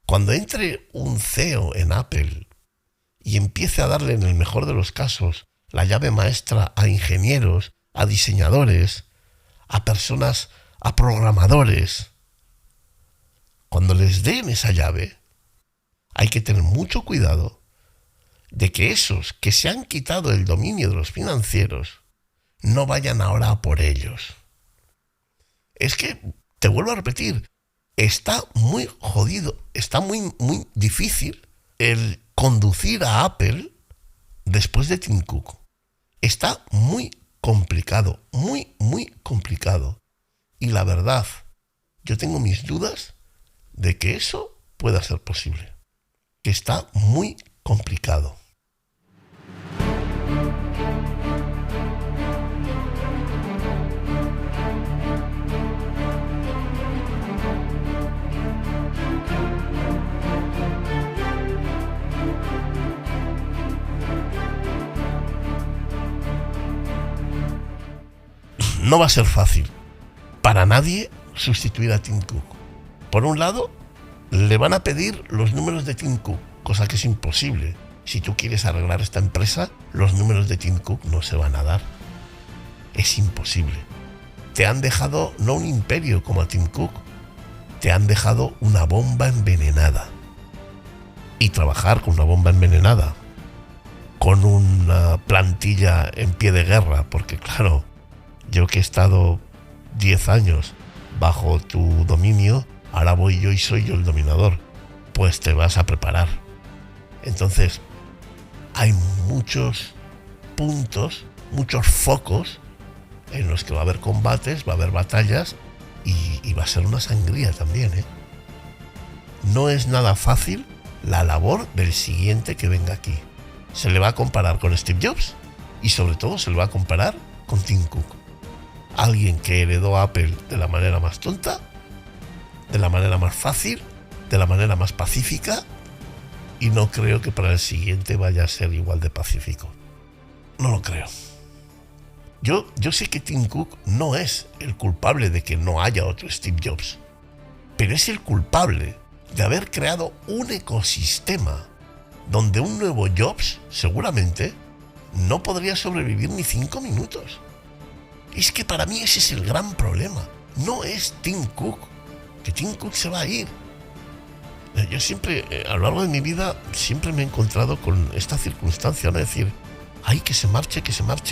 Cuando entre un CEO en Apple y empiece a darle, en el mejor de los casos, la llave maestra a ingenieros, a diseñadores, a personas, a programadores, cuando les den esa llave, hay que tener mucho cuidado de que esos que se han quitado el dominio de los financieros no vayan ahora a por ellos. Es que, te vuelvo a repetir, está muy jodido, está muy difícil el conducir a Apple después de Tim Cook. Está muy complicado, muy complicado. Y la verdad, yo tengo mis dudas de que eso pueda ser posible. Que está muy complicado. No va a ser fácil para nadie sustituir a Tim Cook. Por un lado, le van a pedir los números de Tim Cook, cosa que es imposible. Si tú quieres arreglar esta empresa, los números de Tim Cook no se van a dar. Es imposible. Te han dejado no un imperio como a Tim Cook, te han dejado una bomba envenenada. Y trabajar con una bomba envenenada, con una plantilla en pie de guerra, porque claro, yo que he estado 10 años bajo tu dominio, ahora voy yo y soy yo el dominador, pues te vas a preparar. Entonces, hay muchos puntos, muchos focos en los que va a haber combates, va a haber batallas y va a ser una sangría también, ¿eh? No es nada fácil la labor del siguiente que venga aquí. Se le va a comparar con Steve Jobs y sobre todo se le va a comparar con Tim Cook. Alguien que heredó a Apple de la manera más tonta, de la manera más fácil, de la manera más pacífica, y no creo que para el siguiente vaya a ser igual de pacífico. No lo creo. Yo sé que Tim Cook no es el culpable de que no haya otro Steve Jobs, pero es el culpable de haber creado un ecosistema donde un nuevo Jobs seguramente no podría sobrevivir ni 5 minutos. Es que para mí ese es el gran problema. No es Tim Cook, que Tim Cook se va a ir. Yo siempre, a lo largo de mi vida, siempre me he encontrado con esta circunstancia, ¿no? Es decir, ay, que se marche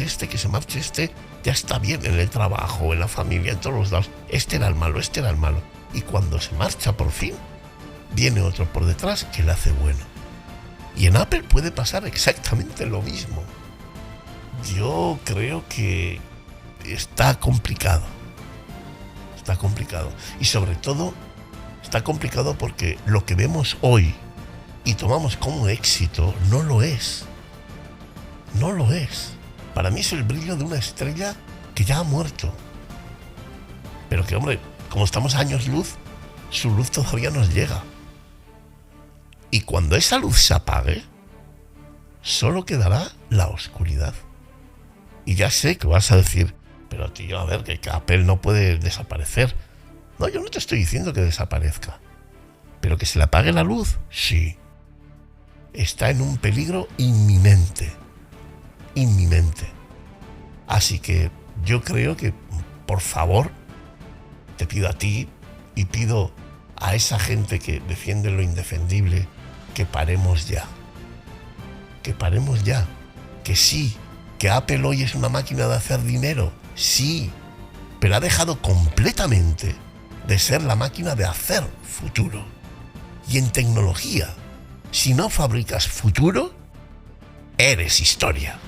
este, ya está bien en el trabajo, en la familia, en todos los lados. Este era el malo. Y cuando se marcha por fin, viene otro por detrás que le hace bueno. Y en Apple puede pasar exactamente lo mismo. Yo creo que está complicado. Y sobre todo, está complicado porque lo que vemos hoy y tomamos como éxito no lo es. Para mí es el brillo de una estrella que ya ha muerto. Pero que, hombre, como estamos a años luz, su luz todavía nos llega. Y cuando esa luz se apague, solo quedará la oscuridad. Y ya sé que vas a decir, pero tío, a ver, que Apple no puede desaparecer. No, yo no te estoy diciendo que desaparezca. Pero que se le apague la luz, sí. Está en un peligro inminente. Así que yo creo que, por favor, te pido a ti y pido a esa gente que defiende lo indefendible, que paremos ya. Que sí, que Apple hoy es una máquina de hacer dinero, sí, pero ha dejado completamente de ser la máquina de hacer futuro. Y en tecnología, si no fabricas futuro, eres historia.